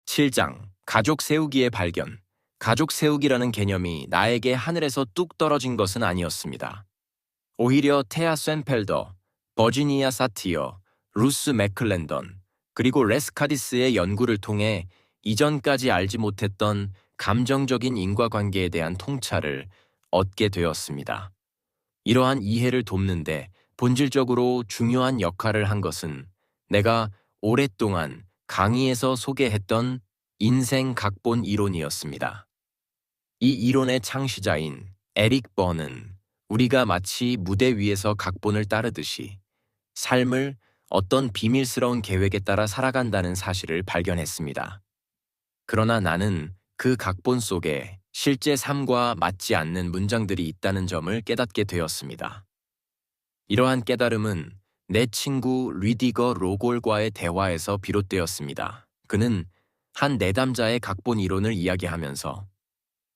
7장 가족 세우기의 발견. 가족 세우기라는 개념이 나에게 하늘에서 뚝 떨어진 것은 아니었습니다. 오히려 테아 쇤펠더, 버지니아 사티어, 루스 맥클랜던, 그리고 레스카디스의 연구를 통해 이전까지 알지 못했던 감정적인 인과관계에 대한 통찰을 얻게 되었습니다. 이러한 이해를 돕는데 본질적으로 중요한 역할을 한 것은 내가 오랫동안 강의에서 소개했던 인생 각본 이론이었습니다. 이 이론의 창시자인 에릭 버는 우리가 마치 무대 위에서 각본을 따르듯이 삶을 어떤 비밀스러운 계획에 따라 살아간다는 사실을 발견했습니다. 그러나 나는 그 각본 속에 실제 삶과 맞지 않는 문장들이 있다는 점을 깨닫게 되었습니다. 이러한 깨달음은 내 친구 리디거 로골과의 대화에서 비롯되었습니다. 그는 한 내담자의 각본 이론을 이야기하면서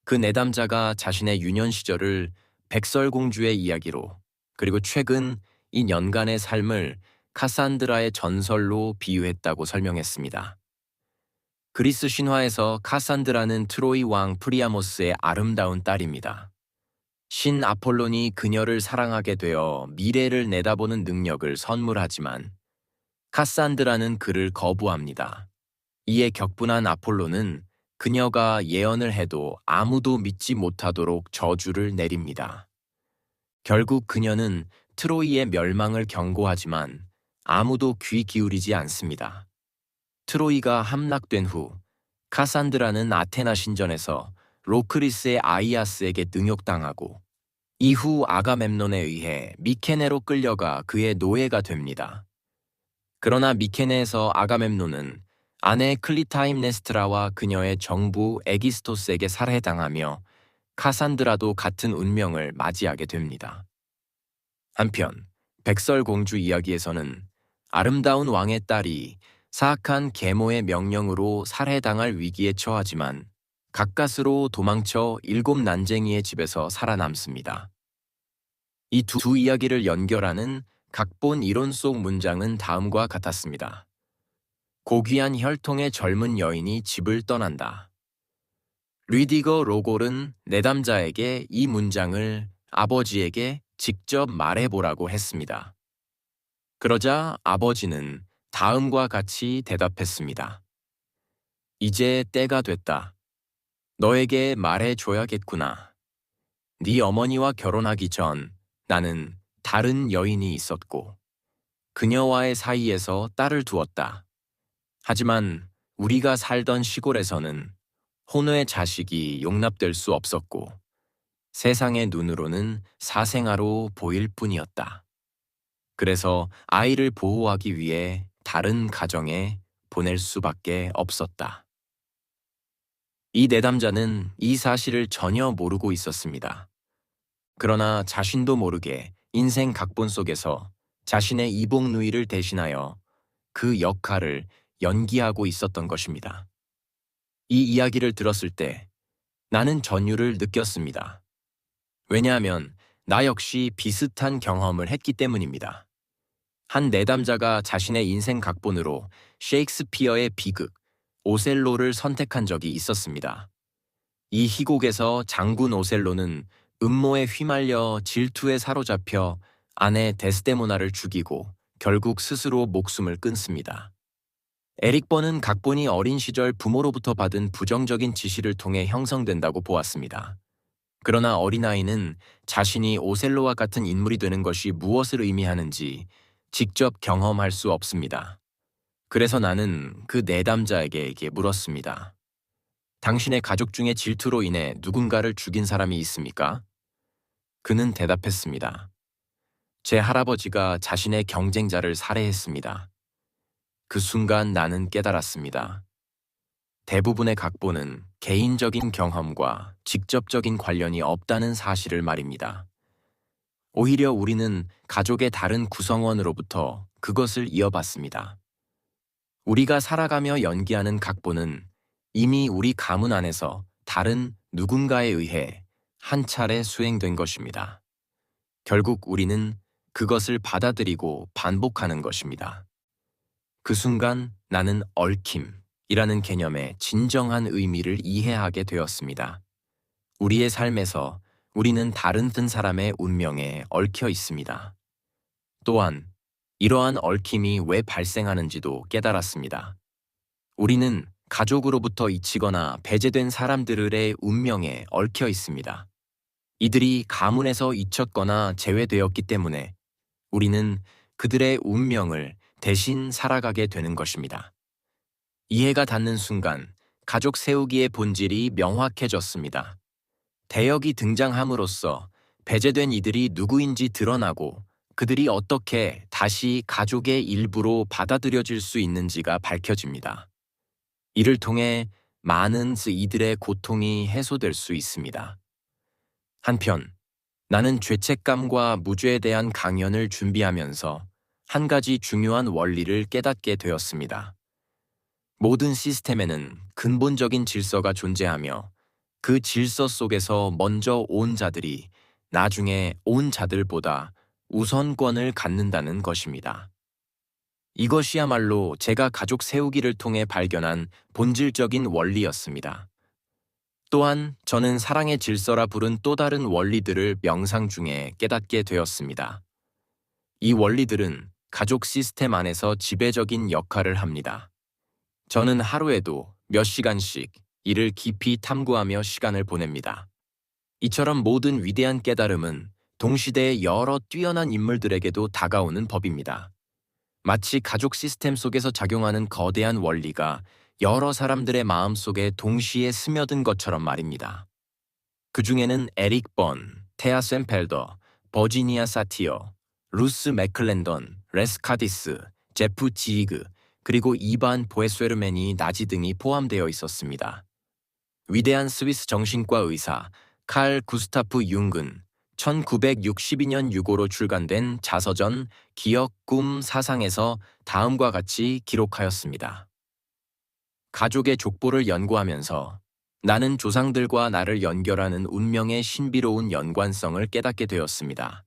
그 내담자가 자신의 유년 시절을 백설공주의 이야기로, 그리고 최근 이 년간의 삶을 카산드라의 전설로 비유했다고 설명했습니다. 그리스 신화에서 카산드라는 트로이 왕 프리아모스의 아름다운 딸입니다. 신 아폴론이 그녀를 사랑하게 되어 미래를 내다보는 능력을 선물하지만 카산드라는 그를 거부합니다. 이에 격분한 아폴론은 그녀가 예언을 해도 아무도 믿지 못하도록 저주를 내립니다. 결국 그녀는 트로이의 멸망을 경고하지만 아무도 귀 기울이지 않습니다. 트로이가 함락된 후 카산드라는 아테나 신전에서 로크리스의 아이아스에게 능욕당하고 이후 아가멤논에 의해 미케네로 끌려가 그의 노예가 됩니다. 그러나 미케네에서 아가멤논은 아내 클리타임네스트라와 그녀의 정부 에기스토스에게 살해당하며 카산드라도 같은 운명을 맞이하게 됩니다. 한편 백설공주 이야기에서는 아름다운 왕의 딸이 사악한 계모의 명령으로 살해당할 위기에 처하지만 가까스로 도망쳐 7 난쟁이의 집에서 살아남습니다. 이 두 이야기를 연결하는 각본 이론 속 문장은 다음과 같았습니다. 고귀한 혈통의 젊은 여인이 집을 떠난다. 리디거 로골은 내담자에게 이 문장을 아버지에게 직접 말해보라고 했습니다. 그러자 아버지는 다음과 같이 대답했습니다. 이제 때가 됐다. 너에게 말해줘야겠구나. 네 어머니와 결혼하기 전 나는 다른 여인이 있었고 그녀와의 사이에서 딸을 두었다. 하지만 우리가 살던 시골에서는 혼외 자식이 용납될 수 없었고 세상의 눈으로는 사생아로 보일 뿐이었다. 그래서 아이를 보호하기 위해 다른 가정에 보낼 수밖에 없었다. 이 내담자는 이 사실을 전혀 모르고 있었습니다. 그러나 자신도 모르게 인생 각본 속에서 자신의 이복 누이를 대신하여 그 역할을 연기하고 있었던 것입니다. 이 이야기를 들었을 때 나는 전율을 느꼈습니다. 왜냐하면 나 역시 비슷한 경험을 했기 때문입니다. 한 내담자가 자신의 인생 각본으로 셰익스피어의 비극, 오셀로를 선택한 적이 있었습니다. 이 희곡에서 장군 오셀로는 음모에 휘말려 질투에 사로잡혀 아내 데스데모나를 죽이고 결국 스스로 목숨을 끊습니다. 에릭 버는 각본이 어린 시절 부모로부터 받은 부정적인 지시를 통해 형성된다고 보았습니다. 그러나 어린아이는 자신이 오셀로와 같은 인물이 되는 것이 무엇을 의미하는지 직접 경험할 수 없습니다. 그래서 나는 그 내담자에게 물었습니다. 당신의 가족 중에 질투로 인해 누군가를 죽인 사람이 있습니까? 그는 대답했습니다. 제 할아버지가 자신의 경쟁자를 살해했습니다. 그 순간 나는 깨달았습니다. 대부분의 각본은 개인적인 경험과 직접적인 관련이 없다는 사실을 말입니다. 오히려 우리는 가족의 다른 구성원으로부터 그것을 이어받습니다. 우리가 살아가며 연기하는 각본은 이미 우리 가문 안에서 다른 누군가에 의해 한 차례 수행된 것입니다. 결국 우리는 그것을 받아들이고 반복하는 것입니다. 그 순간 나는 얽힘, 개념의 진정한 의미를 이해하게 되었습니다. 우리의 삶에서 우리는 다른 사람의 운명에 얽혀 있습니다. 또한 이러한 얽힘이 왜 발생하는지도 깨달았습니다. 우리는 가족으로부터 잊히거나 배제된 사람들의 운명에 얽혀 있습니다. 이들이 가문에서 잊혔거나 제외되었기 때문에 우리는 그들의 운명을 대신 살아가게 되는 것입니다. 이해가 닿는 순간 가족 세우기의 본질이 명확해졌습니다. 대역이 등장함으로써 배제된 이들이 누구인지 드러나고 그들이 어떻게 다시 가족의 일부로 받아들여질 수 있는지가 밝혀집니다. 이를 통해 많은 이들의 고통이 해소될 수 있습니다. 한편, 나는 죄책감과 무죄에 대한 강연을 준비하면서 한 가지 중요한 원리를 깨닫게 되었습니다. 모든 시스템에는 근본적인 질서가 존재하며 그 질서 속에서 먼저 온 자들이 나중에 온 자들보다 우선권을 갖는다는 것입니다. 이것이야말로 제가 가족 세우기를 통해 발견한 본질적인 원리였습니다. 또한 저는 사랑의 질서라 부른 또 다른 원리들을 명상 중에 깨닫게 되었습니다. 이 원리들은 가족 시스템 안에서 지배적인 역할을 합니다. 저는 하루에도 몇 시간씩 이를 깊이 탐구하며 시간을 보냅니다. 이처럼 모든 위대한 깨달음은 동시대의 여러 뛰어난 인물들에게도 다가오는 법입니다. 마치 가족 시스템 속에서 작용하는 거대한 원리가 여러 사람들의 마음속에 동시에 스며든 것처럼 말입니다. 그 중에는 에릭 번, 테아 쇤펠더, 버지니아 사티어, 루스 맥클랜던, 레스 카디스, 제프 지히그, 그리고 이반 보에스웨르맨이 나지 등이 포함되어 있었습니다. 위대한 스위스 정신과 의사 칼 구스타프 융은 1962년 6호로 출간된 자서전 기억, 꿈, 사상에서 다음과 같이 기록하였습니다. 가족의 족보를 연구하면서 나는 조상들과 나를 연결하는 운명의 신비로운 연관성을 깨닫게 되었습니다.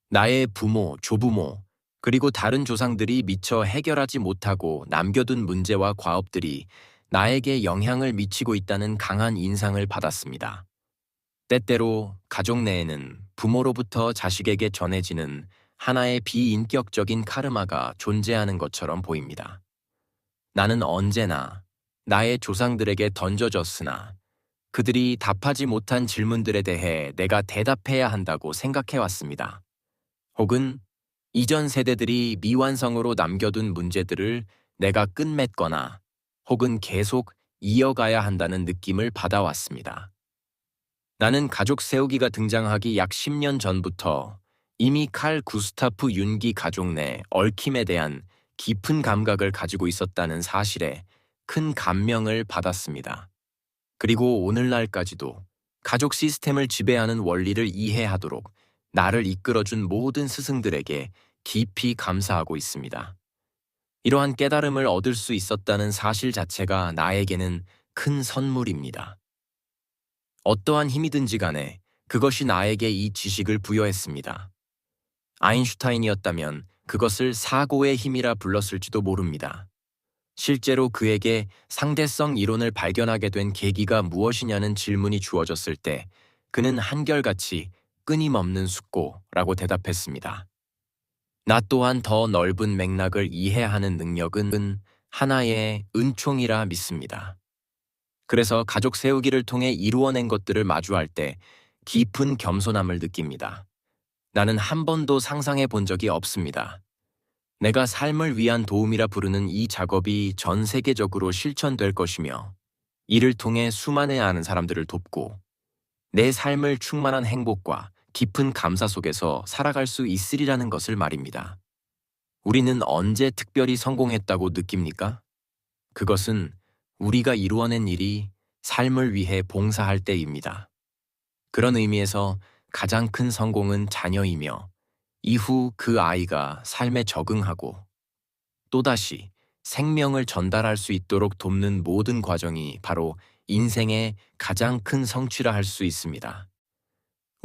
나의 부모, 조부모, 그리고 다른 조상들이 미처 해결하지 못하고 남겨둔 문제와 과업들이 나에게 영향을 미치고 있다는 강한 인상을 받았습니다. 때때로 가족 내에는 부모로부터 자식에게 전해지는 하나의 비인격적인 카르마가 존재하는 것처럼 보입니다. 나는 언제나 나의 조상들에게 던져졌으나 그들이 답하지 못한 질문들에 대해 내가 대답해야 한다고 생각해왔습니다. 혹은 이전 세대들이 미완성으로 남겨둔 문제들을 내가 끝맺거나 혹은 계속 이어가야 한다는 느낌을 받아왔습니다. 나는 가족 세우기가 등장하기 약 10년 전부터 이미 칼 구스타프 융기 가족 내 얽힘에 대한 깊은 감각을 가지고 있었다는 사실에 큰 감명을 받았습니다. 그리고 오늘날까지도 가족 시스템을 지배하는 원리를 이해하도록 나를 이끌어준 모든 스승들에게 깊이 감사하고 있습니다. 이러한 깨달음을 얻을 수 있었다는 사실 자체가 나에게는 큰 선물입니다. 어떠한 힘이든지 간에 그것이 나에게 이 지식을 부여했습니다. 아인슈타인이었다면 그것을 사고의 힘이라 불렀을지도 모릅니다. 실제로 그에게 상대성 이론을 발견하게 된 계기가 무엇이냐는 질문이 주어졌을 때 그는 한결같이 끊임없는 숙고라고 대답했습니다. 나 또한 더 넓은 맥락을 이해하는 능력은 하나의 은총이라 믿습니다. 그래서 가족 세우기를 통해 이루어낸 것들을 마주할 때 깊은 겸손함을 느낍니다. 나는 한 번도 상상해 본 적이 없습니다. 내가 삶을 위한 도움이라 부르는 이 작업이 전 세계적으로 실천될 것이며 이를 통해 수많은 아는 사람들을 돕고 내 삶을 충만한 행복과 깊은 감사 속에서 살아갈 수 있으리라는 것을 말입니다. 우리는 언제 특별히 성공했다고 느낍니까? 그것은 우리가 이루어낸 일이 삶을 위해 봉사할 때입니다. 그런 의미에서 가장 큰 성공은 자녀이며 이후 그 아이가 삶에 적응하고 또다시 생명을 전달할 수 있도록 돕는 모든 과정이 바로 인생의 가장 큰 성취라 할 수 있습니다.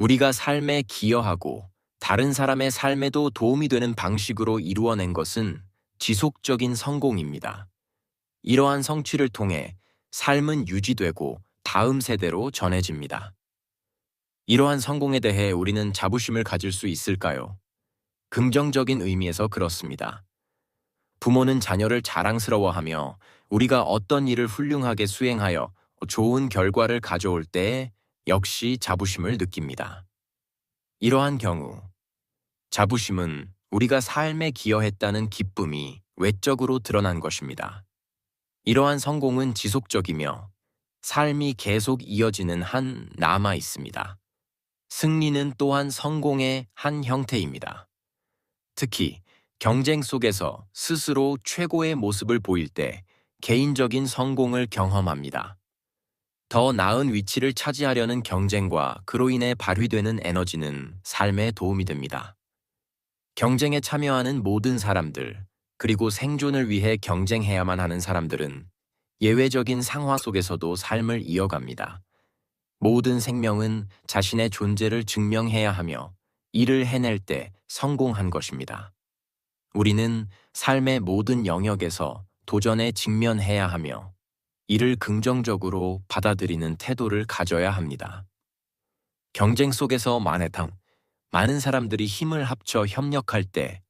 우리가 삶에 기여하고 다른 사람의 삶에도 도움이 되는 방식으로 이루어낸 것은 지속적인 성공입니다. 이러한 성취를 통해 삶은 유지되고 다음 세대로 전해집니다. 이러한 성공에 대해 우리는 자부심을 가질 수 있을까요? 긍정적인 의미에서 그렇습니다. 부모는 자녀를 자랑스러워하며 우리가 어떤 일을 훌륭하게 수행하여 좋은 결과를 가져올 때 역시 자부심을 느낍니다. 이러한 경우 자부심은 우리가 삶에 기여했다는 기쁨이 외적으로 드러난 것입니다. 이러한 성공은 지속적이며 삶이 계속 이어지는 한 남아 있습니다. 승리는 또한 성공의 한 형태입니다. 특히 경쟁 속에서 스스로 최고의 모습을 보일 때 개인적인 성공을 경험합니다. 더 나은 위치를 차지하려는 경쟁과 그로 인해 발휘되는 에너지는 삶에 도움이 됩니다. 경쟁에 참여하는 모든 사람들, 그리고 생존을 위해 경쟁해야만 하는 사람들은 예외적인 상황 속에서도 삶을 이어갑니다. 모든 생명은 자신의 존재를 증명해야 하며 이를 해낼 때 성공한 것입니다. 우리는 삶의 모든 영역에서 도전에 직면해야 하며 이를 긍정적으로 받아들이는 태도를 가져야 합니다. 경쟁 속에서 많은 사람들이 힘을 합쳐 협력할 때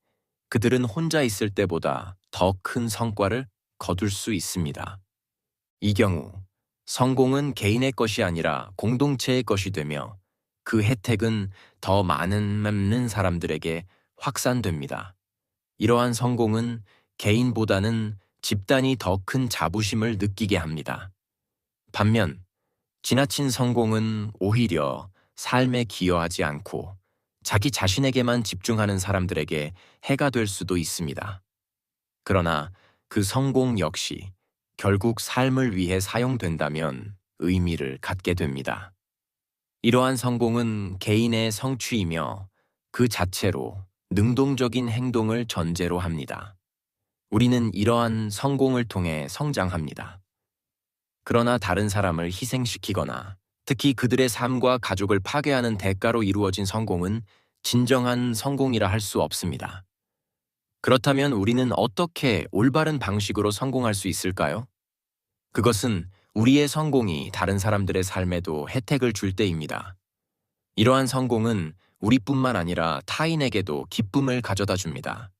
그들은 혼자 있을 때보다 더 큰 성과를 거둘 수 있습니다. 이 경우 성공은 개인의 것이 아니라 공동체의 것이 되며 그 혜택은 더 많은 사람들에게 확산됩니다. 이러한 성공은 개인보다는 집단이 더 큰 자부심을 느끼게 합니다. 반면 지나친 성공은 오히려 삶에 기여하지 않고 자기 자신에게만 집중하는 사람들에게 해가 될 수도 있습니다. 그러나 그 성공 역시 결국 삶을 위해 사용된다면 의미를 갖게 됩니다. 이러한 성공은 개인의 성취이며 그 자체로 능동적인 행동을 전제로 합니다. 우리는 이러한 성공을 통해 성장합니다. 그러나 다른 사람을 희생시키거나 특히 그들의 삶과 가족을 파괴하는 대가로 이루어진 성공은 진정한 성공이라 할 수 없습니다. 그렇다면 우리는 어떻게 올바른 방식으로 성공할 수 있을까요? 그것은 우리의 성공이 다른 사람들의 삶에도 혜택을 줄 때입니다. 이러한 성공은 우리뿐만 아니라 타인에게도 기쁨을 가져다 줍니다.